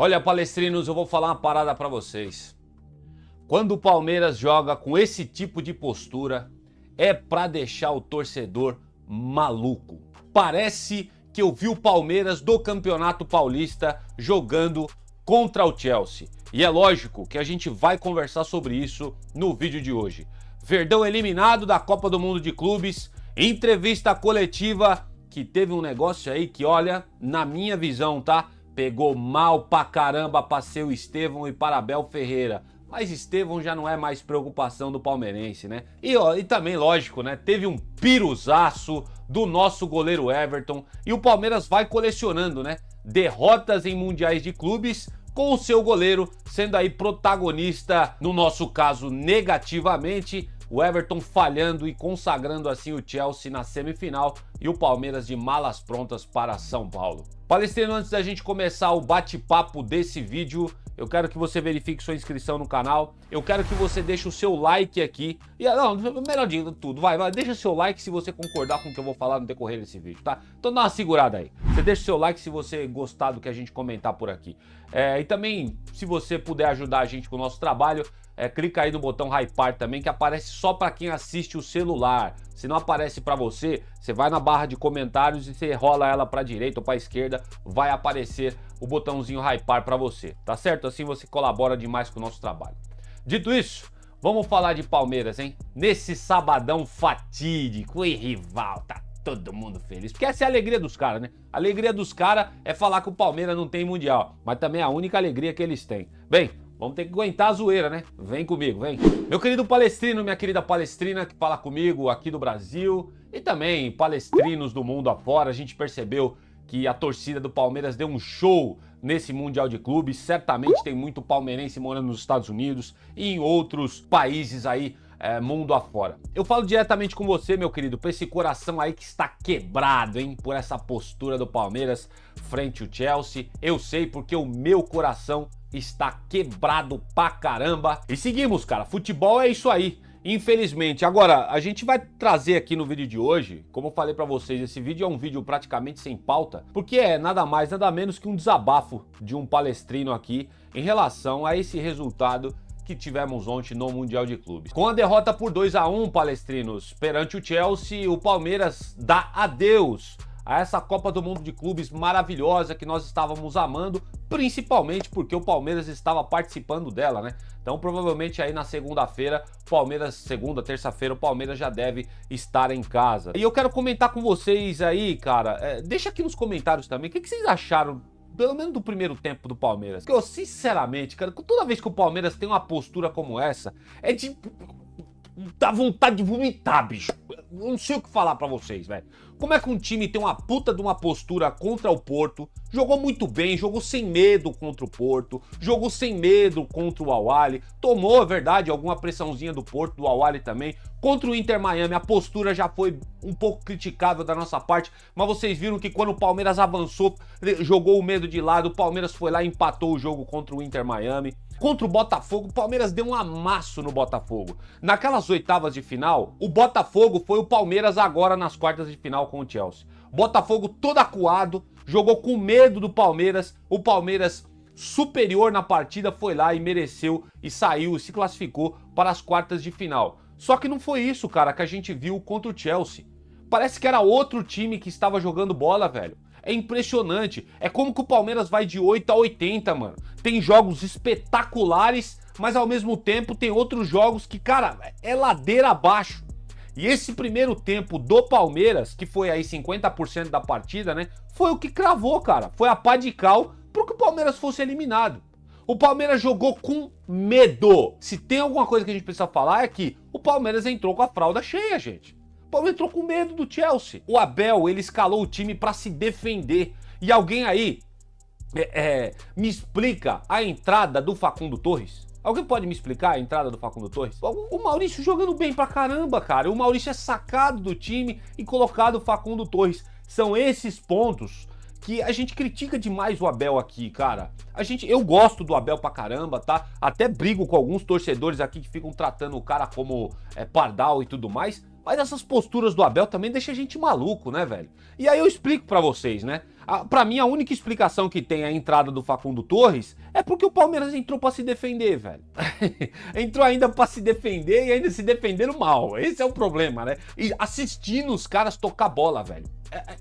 Olha, palestrinos, eu vou falar uma parada pra vocês. Quando o Palmeiras joga com esse tipo de postura, é pra deixar o torcedor maluco. Parece que eu vi o Palmeiras do Campeonato Paulista jogando contra o Chelsea. E é lógico que a gente vai conversar sobre isso no vídeo de hoje. Verdão eliminado da Copa do Mundo de Clubes, entrevista coletiva que teve um negócio aí que, olha, na minha visão, tá? Pegou mal pra caramba pra ser o Estevão e para Abel Ferreira. Mas Estevão já não é mais preocupação do palmeirense, né? E também, lógico, né? Teve um piruzaço do nosso goleiro Everton. E o Palmeiras vai colecionando, né? Derrotas em mundiais de clubes com o seu goleiro sendo aí protagonista, no nosso caso, negativamente. O Everton falhando e consagrando assim o Chelsea na semifinal e o Palmeiras de malas prontas para São Paulo. Palestrino, antes da gente começar o bate-papo desse vídeo, eu quero que você verifique sua inscrição no canal, eu quero que você deixe o seu like aqui, e não, melhor de tudo, vai, deixa o seu like se você concordar com o que eu vou falar no decorrer desse vídeo, tá? Então dá uma segurada aí, você deixa o seu like se você gostar do que a gente comentar por aqui. E também, se você puder ajudar a gente com o nosso trabalho, clica aí no botão hypar também, que aparece só para quem assiste o celular. Se não aparece para você, você vai na barra de comentários e você rola ela para direita ou para esquerda, vai aparecer o botãozinho hypar para você, tá certo? Assim você colabora demais com o nosso trabalho. Dito isso, vamos falar de Palmeiras, hein? Nesse sabadão fatídico e rival, tá todo mundo feliz, porque essa é a alegria dos caras, né? A alegria dos caras é falar que o Palmeiras não tem mundial, mas também é a única alegria que eles têm. Bem, vamos ter que aguentar a zoeira, né? Vem comigo, vem. Meu querido palestrino, minha querida palestrina que fala comigo aqui do Brasil e também palestrinos do mundo afora, a gente percebeu que a torcida do Palmeiras deu um show nesse Mundial de Clubes. Certamente tem muito palmeirense morando nos Estados Unidos e em outros países aí, mundo afora. Eu falo diretamente com você, meu querido, pra esse coração aí que está quebrado, hein? Por essa postura do Palmeiras frente ao Chelsea. Eu sei porque o meu coração está quebrado pra caramba. E seguimos, cara. Futebol é isso aí, infelizmente. Agora, a gente vai trazer aqui no vídeo de hoje, como eu falei pra vocês, esse vídeo é um vídeo praticamente sem pauta, porque é nada mais, nada menos que um desabafo de um palestrino aqui em relação a esse resultado que tivemos ontem no Mundial de Clubes. Com a derrota por 2-1, palestrinos, perante o Chelsea, o Palmeiras dá adeus a essa Copa do Mundo de Clubes maravilhosa que nós estávamos amando, principalmente porque o Palmeiras estava participando dela, né? Então provavelmente aí na segunda-feira, segunda, terça-feira, o Palmeiras já deve estar em casa. E eu quero comentar com vocês aí, cara, deixa aqui nos comentários também, o que vocês acharam, pelo menos do primeiro tempo do Palmeiras? Porque eu, sinceramente, cara, toda vez que o Palmeiras tem uma postura como essa, é de... dá vontade de vomitar, bicho. Eu não sei o que falar pra vocês, velho. Como é que um time tem uma puta de uma postura contra o Porto, jogou muito bem, jogou sem medo contra o Porto, jogou sem medo contra o Al-Ahly, tomou, é verdade, alguma pressãozinha do Porto, do Al-Ahly também. Contra o Inter Miami, a postura já foi um pouco criticável da nossa parte, mas vocês viram que quando o Palmeiras avançou, jogou o medo de lado, o Palmeiras foi lá e empatou o jogo contra o Inter Miami. Contra o Botafogo, o Palmeiras deu um amasso no Botafogo. Naquelas oitavas de final, o Botafogo foi o Palmeiras agora nas quartas de final com o Chelsea. Botafogo todo acuado, jogou com medo do Palmeiras, o Palmeiras superior na partida foi lá e mereceu e saiu e se classificou para as quartas de final. Só que não foi isso, cara, que a gente viu contra o Chelsea. Parece que era outro time que estava jogando bola, velho. É impressionante, é como que o Palmeiras vai de 8 a 80, mano. Tem jogos espetaculares, mas ao mesmo tempo tem outros jogos que, cara, é ladeira abaixo. E esse primeiro tempo do Palmeiras, que foi aí 50% da partida, né, foi o que cravou, cara. Foi a pá de cal para que o Palmeiras fosse eliminado. O Palmeiras jogou com medo. Se tem alguma coisa que a gente precisa falar é que o Palmeiras entrou com a fralda cheia, gente. O Palmeiras entrou com medo do Chelsea. O Abel, ele escalou o time para se defender. E alguém aí me explica a entrada do Facundo Torres? Alguém pode me explicar a entrada do Facundo Torres? O Maurício jogando bem pra caramba, cara. O Maurício é sacado do time e colocado o Facundo Torres. São esses pontos que a gente critica demais o Abel aqui, cara. Eu gosto do Abel pra caramba, tá? Até brigo com alguns torcedores aqui que ficam tratando o cara como pardal e tudo mais. Mas essas posturas do Abel também deixam a gente maluco, né, velho? E aí eu explico pra vocês, né? Pra mim, a única explicação que tem a entrada do Facundo Torres é porque o Palmeiras entrou pra se defender, velho. Entrou ainda pra se defender e ainda se defenderam mal. Esse é o problema, né? E assistindo os caras tocar bola, velho.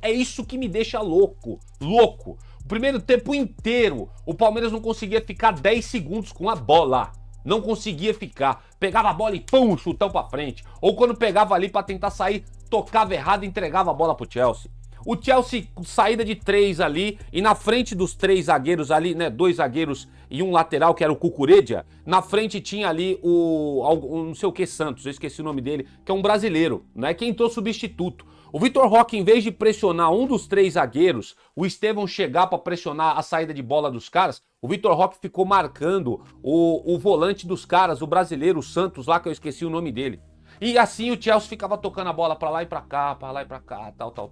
É isso que me deixa louco. Louco. O primeiro tempo inteiro, o Palmeiras não conseguia ficar 10 segundos com a bola. Não conseguia ficar. Pegava a bola e pum, chutão pra frente. Ou quando pegava ali pra tentar sair, tocava errado e entregava a bola pro Chelsea. O Chelsea, saída de 3 ali, e na frente dos 3 zagueiros ali, né, 2 zagueiros e um lateral, que era o Cucurella, na frente tinha ali o não sei o que Santos, eu esqueci o nome dele, que é um brasileiro, né, que entrou substituto. O Vitor Roque, em vez de pressionar um dos 3 zagueiros, o Estevão chegar para pressionar a saída de bola dos caras, o Vitor Roque ficou marcando o volante dos caras, o brasileiro, o Santos lá, que eu esqueci o nome dele. E assim o Chelsea ficava tocando a bola pra lá e pra cá,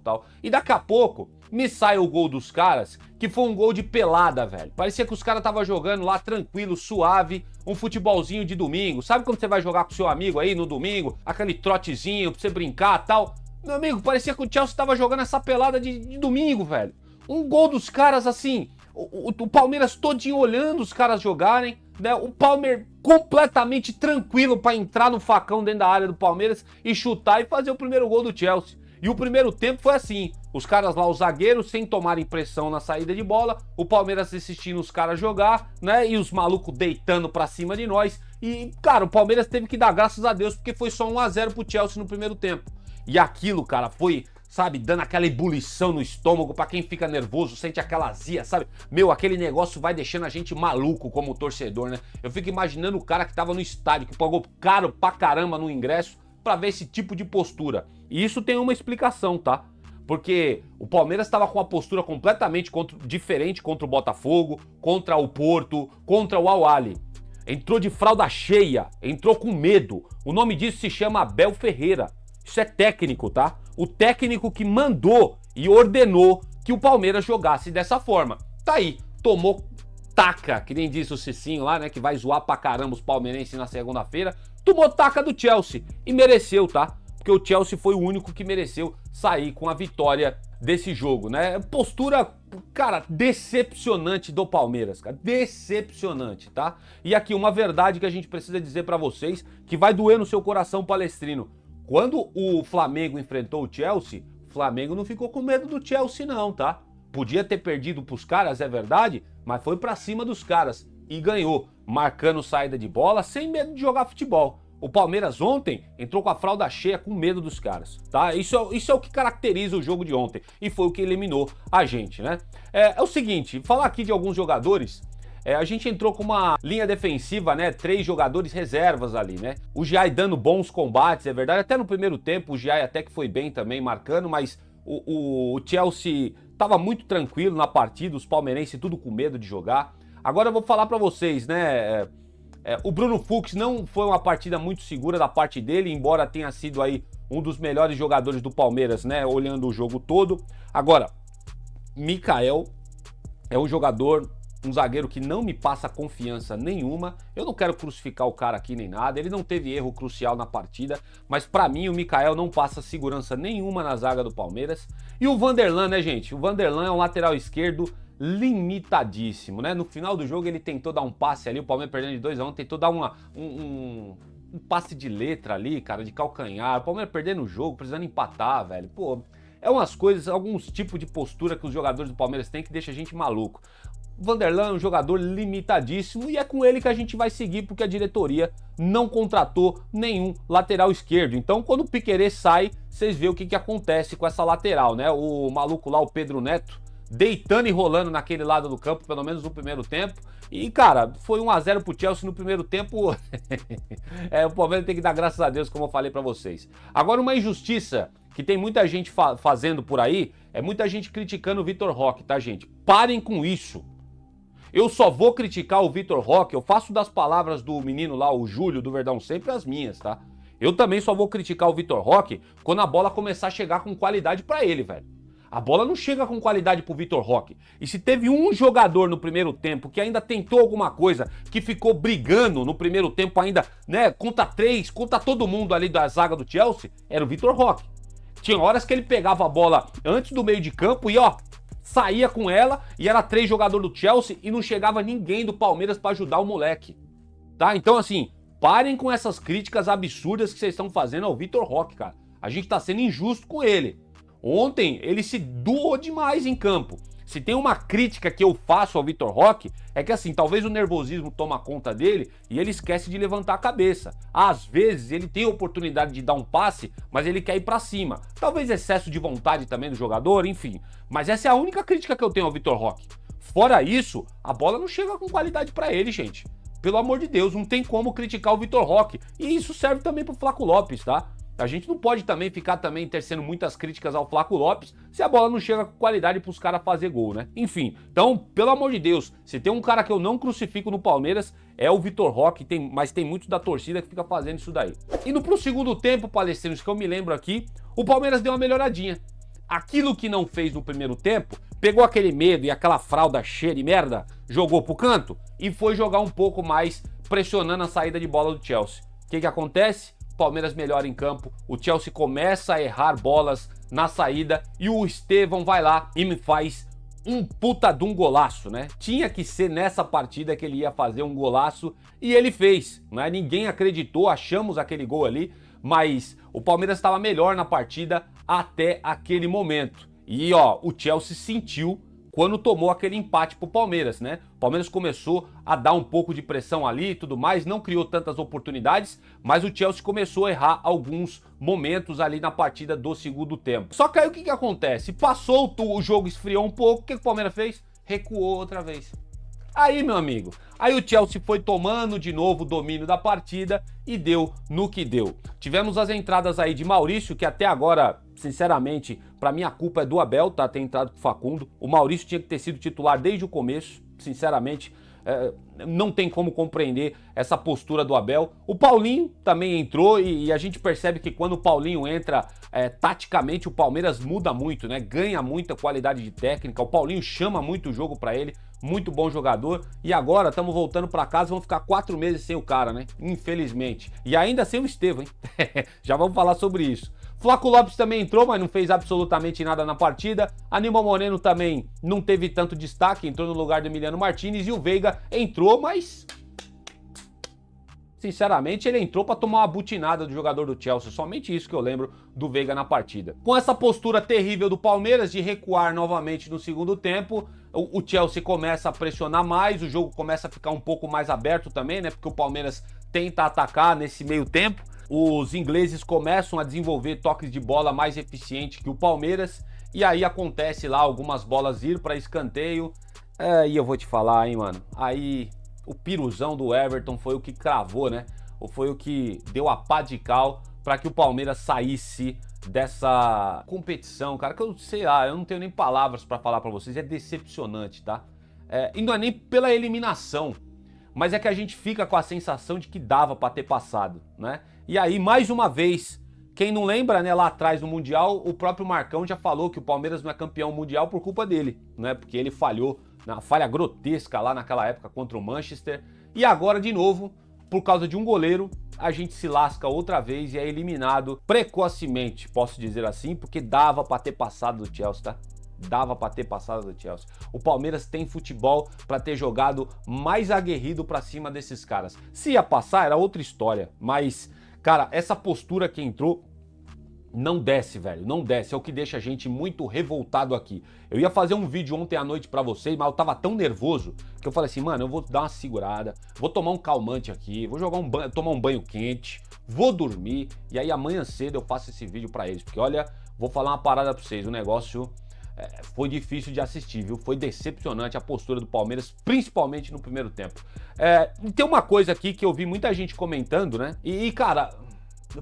tal. E daqui a pouco me sai o gol dos caras, que foi um gol de pelada, velho. Parecia que os caras estavam jogando lá tranquilo, suave, um futebolzinho de domingo. Sabe quando você vai jogar com seu amigo aí no domingo, aquele trotezinho pra você brincar e tal? Meu amigo, parecia que o Chelsea tava jogando essa pelada de domingo, velho. Um gol dos caras assim, o Palmeiras todinho olhando os caras jogarem, né? O Palmeiras completamente tranquilo para entrar no facão dentro da área do Palmeiras e chutar e fazer o primeiro gol do Chelsea. E o primeiro tempo foi assim, os caras lá, os zagueiros, sem tomarem pressão na saída de bola, o Palmeiras assistindo os caras jogar, né? E os malucos deitando pra cima de nós. E, cara, o Palmeiras teve que dar graças a Deus, porque foi só 1-0 pro Chelsea no primeiro tempo. E aquilo, cara, foi, sabe, dando aquela ebulição no estômago pra quem fica nervoso, sente aquela azia, sabe? Meu, aquele negócio vai deixando a gente maluco como torcedor, né? Eu fico imaginando o cara que tava no estádio, que pagou caro pra caramba no ingresso pra ver esse tipo de postura. E isso tem uma explicação, tá? Porque o Palmeiras estava com uma postura completamente diferente contra o Botafogo, contra o Porto, contra o Al-Ahly. Entrou de fralda cheia, entrou com medo. O nome disso se chama Abel Ferreira. Isso é técnico, tá? O técnico que mandou e ordenou que o Palmeiras jogasse dessa forma. Tá aí, tomou taca, que nem disse o Cicinho lá, né? Que vai zoar pra caramba os palmeirenses na segunda-feira. Tomou taca do Chelsea e mereceu, tá? Porque o Chelsea foi o único que mereceu sair com a vitória desse jogo, né? Postura, cara, decepcionante do Palmeiras, cara. Decepcionante, tá? E aqui uma verdade que a gente precisa dizer pra vocês, que vai doer no seu coração palestrino. Quando o Flamengo enfrentou o Chelsea, o Flamengo não ficou com medo do Chelsea não, tá? Podia ter perdido pros caras, é verdade, mas foi pra cima dos caras e ganhou, marcando saída de bola sem medo de jogar futebol. O Palmeiras ontem entrou com a fralda cheia com medo dos caras, tá? Isso é o que caracteriza o jogo de ontem e foi o que eliminou a gente, né? É o seguinte, falar aqui de alguns jogadores. A gente entrou com uma linha defensiva, né? 3 jogadores reservas ali, né? O Giai dando bons combates, é verdade. Até no primeiro tempo o Giai até que foi bem também, marcando, mas o Chelsea tava muito tranquilo na partida, os palmeirenses tudo com medo de jogar. Agora eu vou falar pra vocês, né? O Bruno Fux não foi uma partida muito segura da parte dele, embora tenha sido aí um dos melhores jogadores do Palmeiras, né? Olhando o jogo todo. Agora, Mikael é um jogador, um zagueiro que não me passa confiança nenhuma. Eu não quero crucificar o cara aqui nem nada, ele não teve erro crucial na partida, mas pra mim o Mikael não passa segurança nenhuma na zaga do Palmeiras. E o Vanderlan, né, gente? O Vanderlan é um lateral esquerdo limitadíssimo, né? No final do jogo ele tentou dar um passe ali, o Palmeiras perdendo de 2-1, tentou dar um passe de letra ali, cara, de calcanhar. O Palmeiras perdendo o jogo, precisando empatar, velho. Pô, é umas coisas, alguns tipos de postura que os jogadores do Palmeiras têm que deixa a gente maluco. O Vanderlan é um jogador limitadíssimo e é com ele que a gente vai seguir porque a diretoria não contratou nenhum lateral esquerdo. Então, quando o Piquerez sai, vocês veem o que acontece com essa lateral, né? O maluco lá, o Pedro Neto, deitando e rolando naquele lado do campo, pelo menos no primeiro tempo. E, cara, foi 1-0 pro Chelsea no primeiro tempo. O Palmeiras tem que dar graças a Deus, como eu falei pra vocês. Agora, uma injustiça que tem muita gente fazendo por aí, é muita gente criticando o Vitor Roque, tá, gente? Parem com isso. Eu só vou criticar o Vitor Roque, eu faço das palavras do menino lá, o Júlio, do Verdão Sempre, as minhas, tá? Eu também só vou criticar o Vitor Roque quando a bola começar a chegar com qualidade pra ele, velho. A bola não chega com qualidade pro Vitor Roque. E se teve um jogador no primeiro tempo que ainda tentou alguma coisa, que ficou brigando no primeiro tempo ainda, né, contra todo mundo ali da zaga do Chelsea, era o Vitor Roque. Tinha horas que ele pegava a bola antes do meio de campo e, ó, saía com ela e era 3 jogadores do Chelsea e não chegava ninguém do Palmeiras pra ajudar o moleque, tá? Então assim, parem com essas críticas absurdas que vocês estão fazendo ao Vitor Roque, cara. A gente tá sendo injusto com ele. Ontem ele se doou demais em campo. Se tem uma crítica que eu faço ao Vitor Roque, é que assim, talvez o nervosismo toma conta dele e ele esquece de levantar a cabeça. Às vezes ele tem a oportunidade de dar um passe, mas ele quer ir pra cima. Talvez excesso de vontade também do jogador, enfim. Mas essa é a única crítica que eu tenho ao Vitor Roque. Fora isso, a bola não chega com qualidade pra ele, gente. Pelo amor de Deus, não tem como criticar o Vitor Roque. E isso serve também pro Flaco Lopes, tá? A gente não pode também ficar tecendo muitas críticas ao Flaco Lopes se a bola não chega com qualidade pros caras fazer gol, né? Enfim, então, pelo amor de Deus, se tem um cara que eu não crucifico no Palmeiras, é o Vitor Roque, mas tem muitos da torcida que fica fazendo isso daí. Indo pro segundo tempo, palestinos, que eu me lembro aqui, o Palmeiras deu uma melhoradinha. Aquilo que não fez no primeiro tempo, pegou aquele medo e aquela fralda cheia de merda, jogou pro canto e foi jogar um pouco mais pressionando a saída de bola do Chelsea. O que acontece? Palmeiras melhora em campo, o Chelsea começa a errar bolas na saída e o Estevão vai lá e me faz um puta de um golaço, né? Tinha que ser nessa partida que ele ia fazer um golaço e ele fez, né? Ninguém acreditou, achamos aquele gol ali, mas o Palmeiras estava melhor na partida até aquele momento. E ó, o Chelsea sentiu quando tomou aquele empate pro Palmeiras, né? O Palmeiras começou a dar um pouco de pressão ali e tudo mais, não criou tantas oportunidades, mas o Chelsea começou a errar alguns momentos ali na partida do segundo tempo. Só que aí o que acontece? Passou o jogo, esfriou um pouco, o que o Palmeiras fez? Recuou outra vez. Aí, meu amigo, aí o Chelsea foi tomando de novo o domínio da partida e deu no que deu. Tivemos as entradas aí de Maurício, que até agora, sinceramente, pra mim a culpa é do Abel, tá? Ter entrado com o Facundo. O Maurício tinha que ter sido titular desde o começo, sinceramente. Não tem como compreender essa postura do Abel. O Paulinho também entrou e a gente percebe que quando o Paulinho entra, taticamente o Palmeiras muda muito, né? Ganha muita qualidade de técnica. O Paulinho chama muito o jogo pra ele, muito bom jogador. E agora estamos voltando pra casa, vamos ficar 4 meses sem o cara, né? Infelizmente. E ainda sem o Estevão, hein? Já vamos falar sobre isso. Flaco Lopes também entrou, mas não fez absolutamente nada na partida. Aníbal Moreno também não teve tanto destaque, entrou no lugar do Emiliano Martínez. E o Veiga entrou, mas sinceramente ele entrou para tomar uma butinada do jogador do Chelsea. Somente isso que eu lembro do Veiga na partida. Com essa postura terrível do Palmeiras de recuar novamente no segundo tempo, o Chelsea começa a pressionar mais, o jogo começa a ficar um pouco mais aberto também, né? Porque o Palmeiras tenta atacar nesse meio tempo. Os ingleses começam a desenvolver toques de bola mais eficientes que o Palmeiras. E aí acontece lá algumas bolas ir para escanteio. E eu vou te falar, hein, mano. Aí o piruzão do Everton foi o que cravou, né? Ou foi o que deu a pá de cal para que o Palmeiras saísse dessa competição, cara. Que eu sei lá, eu não tenho nem palavras para falar para vocês. É decepcionante, tá? E não é nem pela eliminação, mas é que a gente fica com a sensação de que dava para ter passado, né? E aí, mais uma vez, quem não lembra, né, lá atrás no Mundial, o próprio Marcão já falou que o Palmeiras não é campeão mundial por culpa dele, né? Porque ele falhou na falha grotesca lá naquela época contra o Manchester. E agora, de novo, por causa de um goleiro, a gente se lasca outra vez e é eliminado precocemente, posso dizer assim, porque dava para ter passado do Chelsea, tá? Dava para ter passado do Chelsea. O Palmeiras tem futebol para ter jogado mais aguerrido para cima desses caras. Se ia passar, era outra história, mas cara, essa postura que entrou não desce, velho, não desce, é o que deixa a gente muito revoltado aqui. Eu ia fazer um vídeo ontem à noite pra vocês, mas eu tava tão nervoso que eu falei assim, mano, eu vou dar uma segurada, vou tomar um calmante aqui, vou jogar tomar um banho quente, vou dormir e aí amanhã cedo eu faço esse vídeo pra eles, porque olha, vou falar uma parada pra vocês, o negócio foi difícil de assistir, viu? Foi decepcionante a postura do Palmeiras, principalmente no primeiro tempo. Tem uma coisa aqui que eu vi muita gente comentando, né? E cara,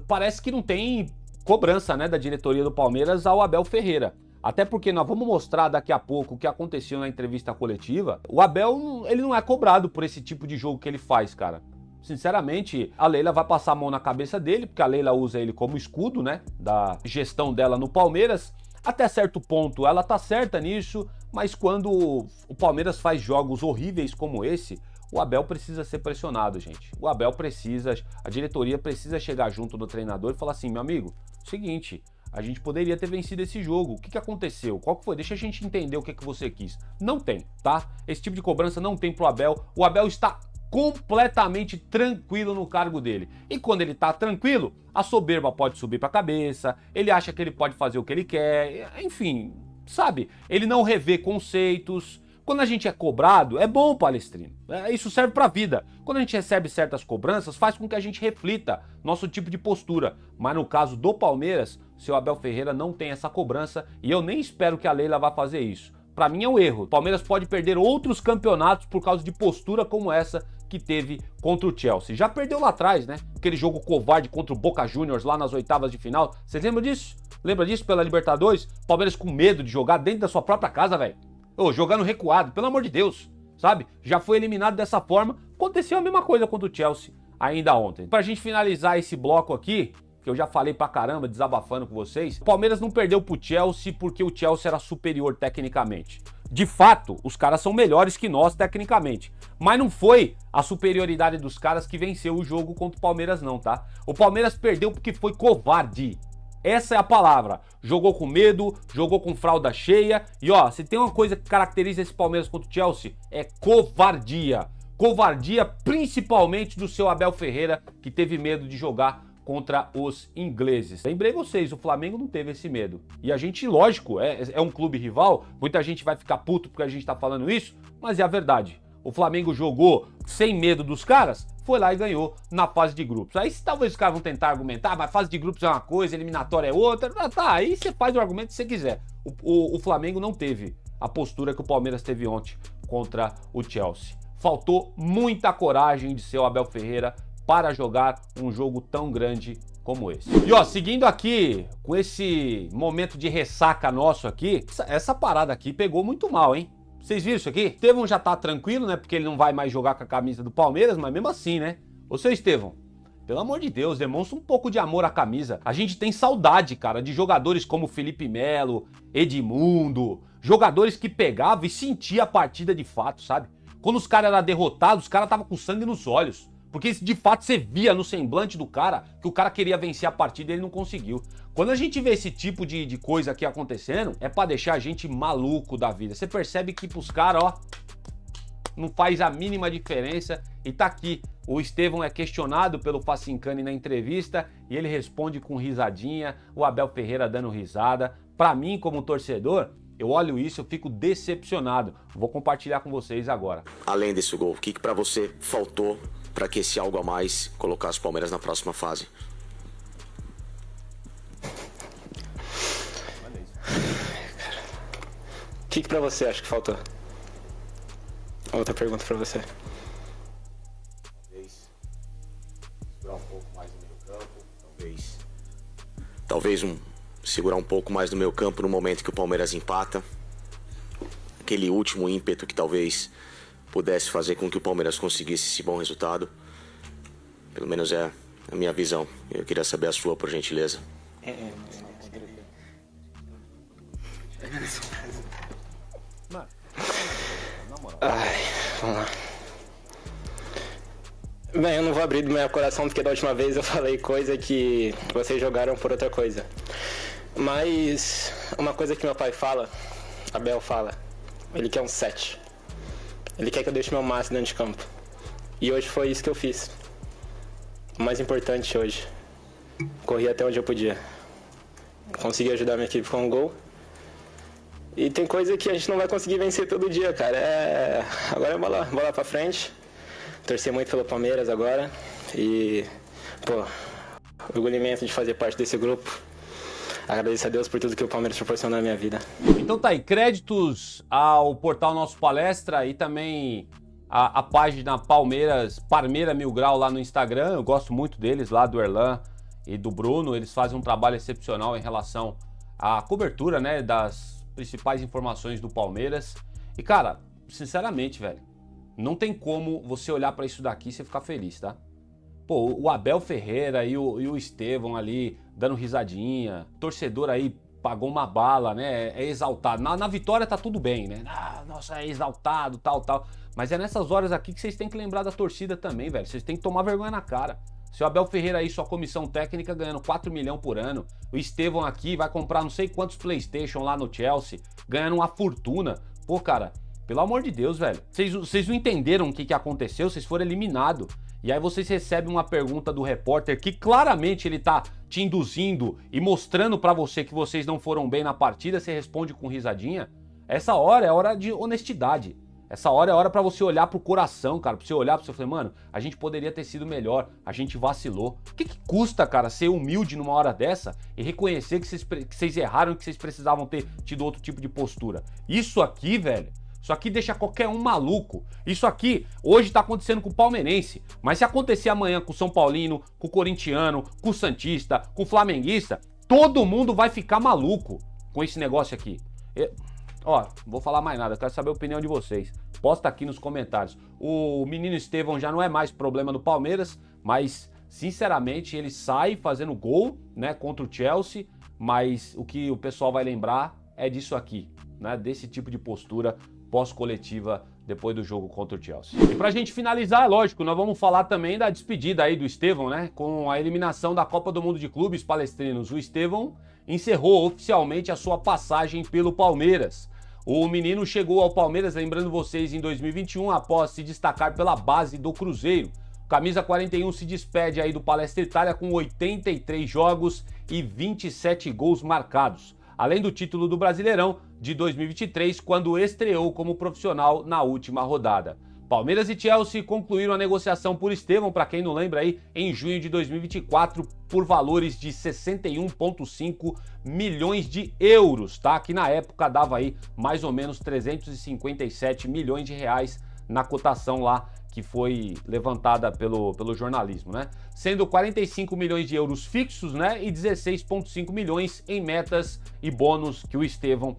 parece que não tem cobrança, né, da diretoria do Palmeiras ao Abel Ferreira. Até porque nós vamos mostrar daqui a pouco o que aconteceu na entrevista coletiva. O Abel, ele não é cobrado por esse tipo de jogo que ele faz, cara. Sinceramente, a Leila vai passar a mão na cabeça dele, porque a Leila usa ele como escudo, né, da gestão dela no Palmeiras. Até certo ponto ela tá certa nisso, mas quando o Palmeiras faz jogos horríveis como esse, o Abel precisa ser pressionado, gente. O Abel precisa, a diretoria precisa chegar junto do treinador e falar assim, meu amigo, seguinte, A gente poderia ter vencido esse jogo. O que que aconteceu? Qual que foi? Deixa a gente entender o que que você quis. Não tem, tá? Esse tipo de cobrança não tem pro Abel. O Abel está completamente tranquilo no cargo dele. E quando ele tá tranquilo, a soberba pode subir pra cabeça, ele acha que ele pode fazer o que ele quer, enfim, sabe? Ele não revê conceitos. Quando a gente é cobrado, é bom, Palestrino. Isso serve pra vida. Quando a gente recebe certas cobranças, faz com que a gente reflita nosso tipo de postura. Mas no caso do Palmeiras, o seu Abel Ferreira não tem essa cobrança e eu nem espero que a Leila vá fazer isso. Pra mim é um erro. O Palmeiras pode perder outros campeonatos por causa de postura como essa que teve contra o Chelsea. Já perdeu lá atrás, né? Aquele jogo covarde contra o Boca Juniors lá nas oitavas de final. Vocês lembram disso? Lembra disso pela Libertadores? Palmeiras com medo de jogar dentro da sua própria casa, velho. Jogando recuado, pelo amor de Deus, sabe? Já foi eliminado dessa forma. Aconteceu a mesma coisa contra o Chelsea ainda ontem. Pra gente finalizar esse bloco aqui, que eu já falei pra caramba, desabafando com vocês, o Palmeiras não perdeu pro Chelsea porque o Chelsea era superior tecnicamente. De fato, os caras são melhores que nós tecnicamente. Mas não foi a superioridade dos caras que venceu o jogo contra o Palmeiras não, tá? O Palmeiras perdeu porque foi covarde. Essa é a palavra. Jogou com medo, jogou com fralda cheia. E ó, se tem uma coisa que caracteriza esse Palmeiras contra o Chelsea, é covardia. Covardia principalmente do seu Abel Ferreira, que teve medo de jogar contra os ingleses. Lembrei vocês, o Flamengo não teve esse medo. E a gente, lógico, é um clube rival, muita gente vai ficar puto porque a gente tá falando isso, mas é a verdade. O Flamengo jogou sem medo dos caras, foi lá e ganhou na fase de grupos. Aí talvez os caras vão tentar argumentar, mas fase de grupos é uma coisa, eliminatória é outra. Tá, aí você faz o argumento que você quiser. O Flamengo não teve a postura que o Palmeiras teve ontem contra o Chelsea. Faltou muita coragem de ser o Abel Ferreira para jogar um jogo tão grande como esse. E ó, seguindo aqui com esse momento de ressaca nosso aqui, essa parada aqui pegou muito mal, hein? Vocês viram isso aqui? Estevão já tá tranquilo, né? Porque ele não vai mais jogar com a camisa do Palmeiras, mas mesmo assim, né? Ô, seu Estevão, pelo amor de Deus, demonstra um pouco de amor à camisa. A gente tem saudade, cara, de jogadores como Felipe Melo, Edmundo, jogadores que pegavam e sentiam a partida de fato, sabe? Quando os caras eram derrotados, os caras estavam com sangue nos olhos. Porque de fato você via no semblante do cara que o cara queria vencer a partida e ele não conseguiu. Quando a gente vê esse tipo de coisa aqui acontecendo, é pra deixar a gente maluco da vida. Você percebe que pros caras, ó, não faz a mínima diferença. E tá aqui, o Estevão é questionado pelo Facincani na entrevista e ele responde com risadinha, o Abel Ferreira dando risada. Pra mim, como torcedor, eu olho isso, eu fico decepcionado. Vou compartilhar com vocês agora. Além desse gol, o que pra você faltou para que esse algo a mais colocasse o Palmeiras na próxima fase? O que pra você acha que faltou? Outra pergunta pra você. Talvez segurar um pouco mais no meio campo, talvez segurar um pouco mais no meio campo no momento que o Palmeiras empata. Aquele último ímpeto que talvez pudesse fazer com que o Palmeiras conseguisse esse bom resultado. Pelo menos é a minha visão. Eu queria saber a sua, por gentileza. Ai, vamos lá. Bem, eu não vou abrir do meu coração porque da última vez eu falei coisa que vocês jogaram por outra coisa. Mas uma coisa que meu pai fala, Abel fala, ele quer um 7. Ele quer que eu deixe meu máximo dentro de campo. E hoje foi isso que eu fiz. O mais importante hoje. Corri até onde eu podia. Consegui ajudar minha equipe com um gol. E tem coisa que a gente não vai conseguir vencer todo dia, cara. Agora é bola pra frente. Torcer muito pelo Palmeiras agora. E, orgulho imenso de fazer parte desse grupo. Agradeço a Deus por tudo que o Palmeiras proporcionou na minha vida. Então tá aí, créditos ao portal Nosso Palestra e também a página Parmeira Mil Grau lá no Instagram. Eu gosto muito deles lá, do Erlan e do Bruno. Eles fazem um trabalho excepcional em relação à cobertura, né, das principais informações do Palmeiras. E cara, sinceramente, velho, não tem como você olhar pra isso daqui e você ficar feliz, tá? Pô, o Abel Ferreira e o Estevão ali dando risadinha, torcedor aí pagou uma bala, né? É exaltado. Na vitória tá tudo bem, né? Nossa, é exaltado, tal. Mas é nessas horas aqui que vocês têm que lembrar da torcida também, velho. Vocês têm que tomar vergonha na cara. Seu Abel Ferreira aí, sua comissão técnica ganhando 4 milhões por ano. O Estevão aqui vai comprar não sei quantos PlayStation lá no Chelsea, ganhando uma fortuna. Pô, cara, pelo amor de Deus, velho. Vocês não entenderam o que aconteceu, vocês foram eliminados. E aí vocês recebem uma pergunta do repórter que claramente ele tá te induzindo e mostrando pra você que vocês não foram bem na partida, você responde com risadinha. Essa hora é hora de honestidade. Essa hora é hora pra você olhar pro coração, cara. Pra você olhar pra você e falar, mano, a gente poderia ter sido melhor, a gente vacilou. O que custa, cara, ser humilde numa hora dessa e reconhecer que vocês erraram e que vocês precisavam ter tido outro tipo de postura? Isso aqui, velho, isso aqui deixa qualquer um maluco. Isso aqui hoje tá acontecendo com o palmeirense, mas se acontecer amanhã com o São Paulino, com o corintiano, com o santista, com o flamenguista, todo mundo vai ficar maluco com esse negócio aqui. Ó, não vou falar mais nada, eu quero saber a opinião de vocês. Posta aqui nos comentários. O menino Estevão já não é mais problema do Palmeiras, mas sinceramente ele sai fazendo gol, né, contra o Chelsea, mas o que o pessoal vai lembrar é disso aqui, né, desse tipo de postura pós-coletiva depois do jogo contra o Chelsea. E pra gente finalizar, lógico, nós vamos falar também da despedida aí do Estevão, né, com a eliminação da Copa do Mundo de Clubes Palestrinos. O Estevão encerrou oficialmente a sua passagem pelo Palmeiras. O menino chegou ao Palmeiras, lembrando vocês, em 2021, após se destacar pela base do Cruzeiro. O camisa 41 se despede aí do Palestra Itália com 83 jogos e 27 gols marcados, além do título do Brasileirão de 2023, quando estreou como profissional na última rodada. Palmeiras e Chelsea concluíram a negociação por Estevão, para quem não lembra aí, em junho de 2024, por valores de 61,5 milhões de euros, tá? Que na época dava aí mais ou menos 357 milhões de reais na cotação lá que foi levantada pelo jornalismo, né? Sendo 45 milhões de euros fixos, né? E 16,5 milhões em metas e bônus que o Estevão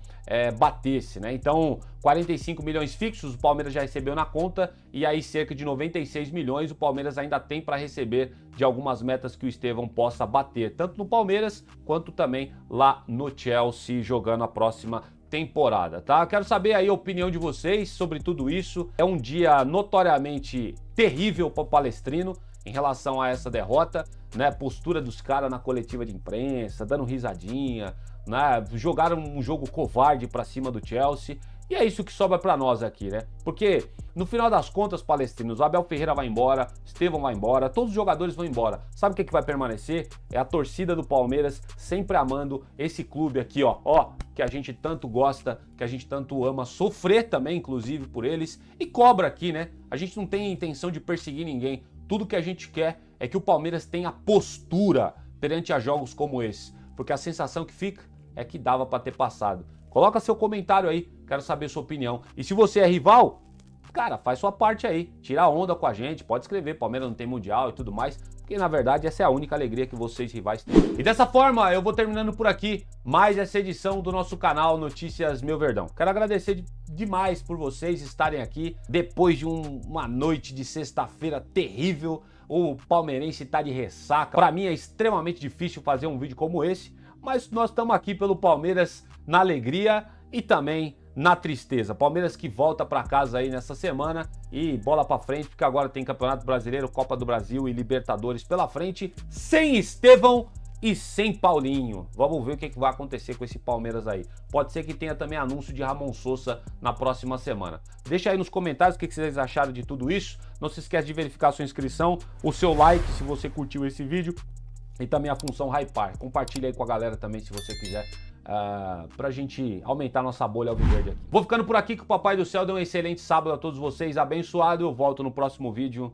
batesse, né? Então, 45 milhões fixos o Palmeiras já recebeu na conta e aí cerca de 96 milhões o Palmeiras ainda tem para receber de algumas metas que o Estevão possa bater, tanto no Palmeiras quanto também lá no Chelsea, jogando a próxima temporada, tá? Quero saber aí a opinião de vocês sobre tudo isso. É um dia notoriamente terrível para o palestrino em relação a essa derrota, né? Postura dos caras na coletiva de imprensa, dando risadinha, né? Jogaram um jogo covarde para cima do Chelsea. E é isso que sobra para nós aqui, né? Porque no final das contas, palestrinos, o Abel Ferreira vai embora, Estevão vai embora, todos os jogadores vão embora. Sabe o que vai permanecer? É a torcida do Palmeiras sempre amando esse clube aqui, ó, que a gente tanto gosta, que a gente tanto ama, sofrer também, inclusive, por eles, e cobra aqui, né? A gente não tem intenção de perseguir ninguém. Tudo que a gente quer é que o Palmeiras tenha postura perante a jogos como esse, porque a sensação que fica é que dava para ter passado. Coloca seu comentário aí, quero saber sua opinião. E se você é rival, cara, faz sua parte aí, tira onda com a gente, pode escrever, Palmeiras não tem mundial e tudo mais, porque na verdade essa é a única alegria que vocês rivais têm. E dessa forma eu vou terminando por aqui mais essa edição do nosso canal Notícias Meu Verdão. Quero agradecer demais por vocês estarem aqui depois de uma noite de sexta-feira terrível. O palmeirense tá de ressaca. Para mim é extremamente difícil fazer um vídeo como esse, mas nós estamos aqui pelo Palmeiras na alegria e também na tristeza. Palmeiras que volta para casa aí nessa semana e bola para frente, porque agora tem Campeonato Brasileiro, Copa do Brasil e Libertadores pela frente, sem Estevão e sem Paulinho. Vamos ver o que vai acontecer com esse Palmeiras aí. Pode ser que tenha também anúncio de Ramon Sousa na próxima semana. Deixa aí nos comentários o que vocês acharam de tudo isso. Não se esquece de verificar a sua inscrição, o seu like se você curtiu esse vídeo e também a função Hypar. Compartilha aí com a galera também se você quiser, pra gente aumentar nossa bolha alviverde aqui. Vou ficando por aqui, que o Papai do Céu dê um excelente sábado a todos vocês, abençoado. Eu volto no próximo vídeo.